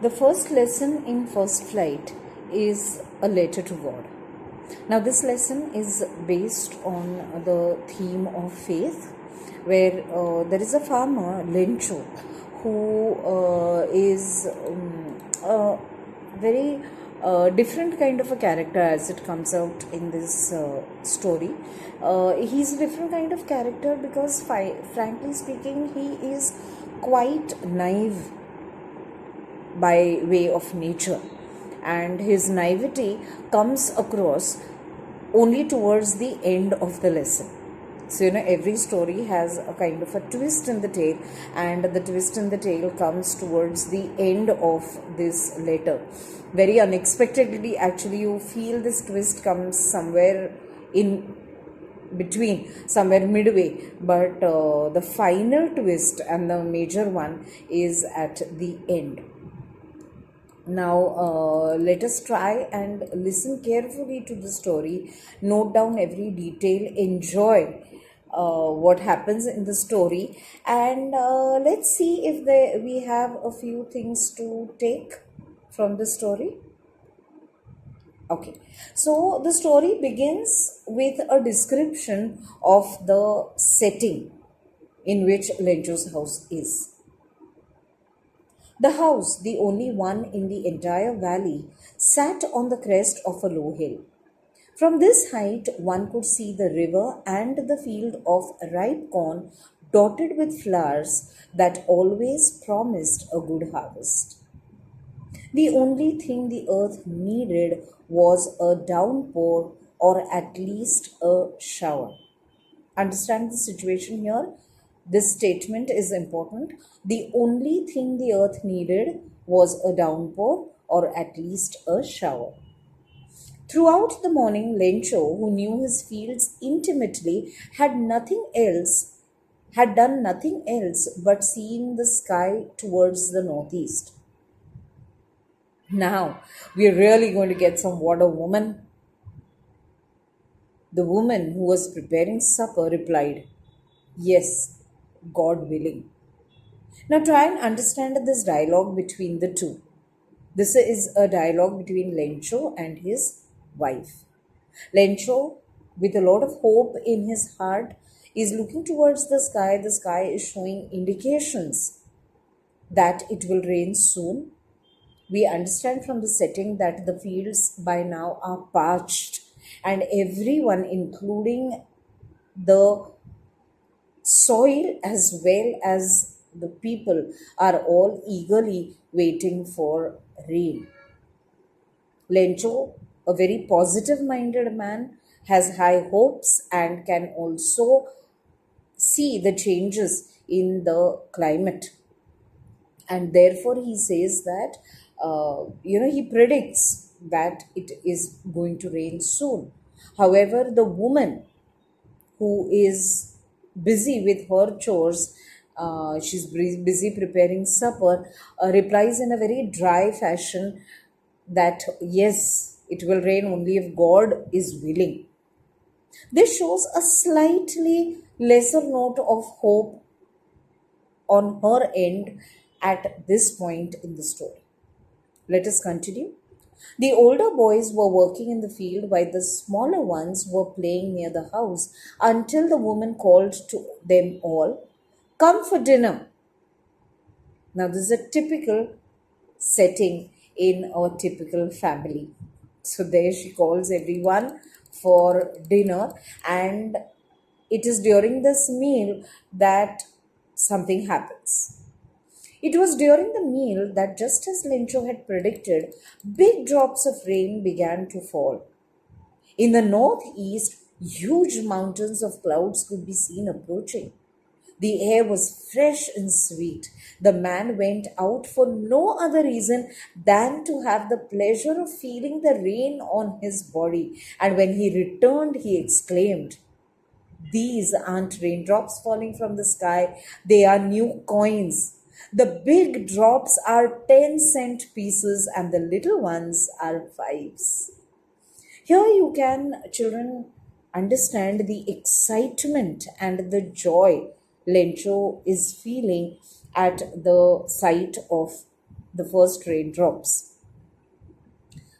The first lesson in First Flight is a letter to God. Now, this lesson is based on the theme of faith, where there is a farmer, Lencho, who is a very different kind of a character as it comes out in this story. He's a different kind of character because, frankly speaking, he is quite naive by way of nature, and his naivety comes across only towards the end of the lesson. So, every story has a kind of a twist in the tale, and the twist in the tale comes towards the end of this letter. Very unexpectedly, actually, you feel this twist comes somewhere in between, somewhere midway, but the final twist and the major one is at the end. Now, let us try and listen carefully to the story, note down every detail, enjoy what happens in the story, and let's see if we have a few things to take from the story. Okay, so the story begins with a description of the setting in which Lencho's house is. The house, the only one in the entire valley, sat on the crest of a low hill. From this height, one could see the river and the field of ripe corn dotted with flowers that always promised a good harvest. The only thing the earth needed was a downpour or at least a shower. Understand the situation here? This statement is important. The only thing the earth needed was a downpour or at least a shower. Throughout the morning, Lencho, who knew his fields intimately, had done nothing else but seeing the sky towards the northeast. Now, we're really going to get some Water Woman. The woman who was preparing supper replied, "Yes, God willing." Now try and understand this dialogue between the two. This is a dialogue between Lencho and his wife. Lencho, with a lot of hope in his heart, is looking towards the sky. The sky is showing indications that it will rain soon. We understand from the setting that the fields by now are parched, and everyone, including the soil as well as the people, are all eagerly waiting for rain. Lencho, a very positive minded man, has high hopes and can also see the changes in the climate. And therefore, he says that, he predicts that it is going to rain soon. However, the woman who is busy with her chores, she's busy preparing supper, replies in a very dry fashion that yes, it will rain only if God is willing. This shows a slightly lesser note of hope on her end at this point in the story. Let us continue. The older boys were working in the field while the smaller ones were playing near the house until the woman called to them all, "Come for dinner." Now, this is a typical setting in a typical family. So, there she calls everyone for dinner, and it is during this meal that something happens. It was during the meal that, just as Lencho had predicted, big drops of rain began to fall. In the northeast, huge mountains of clouds could be seen approaching. The air was fresh and sweet. The man went out for no other reason than to have the pleasure of feeling the rain on his body. And when he returned, he exclaimed, "These aren't raindrops falling from the sky, they are new coins. The big drops are 10-cent pieces and the little ones are fives." Here you can, children, understand the excitement and the joy Lencho is feeling at the sight of the first raindrops.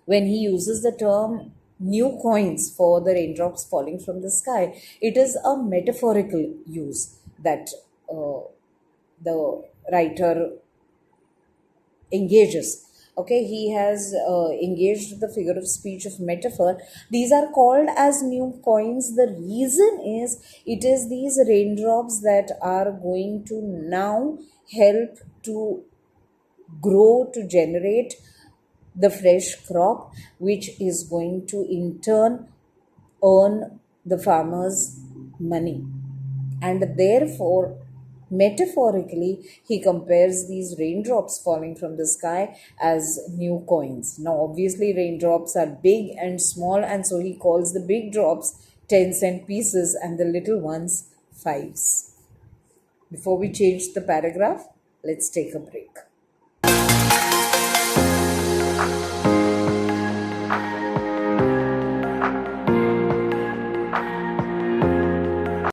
When he uses the term new coins for the raindrops falling from the sky, it is a metaphorical use that uh, the writer engages. Okay, he has engaged the figure of speech of metaphor. These are called as new coins. The reason is it is these raindrops that are going to now help to grow, to generate the fresh crop, which is going to in turn earn the farmers money. And therefore, metaphorically, he compares these raindrops falling from the sky as new coins. Now, obviously, raindrops are big and small, and so he calls the big drops 10-cent pieces and the little ones fives. Before we change the paragraph, let's take a break.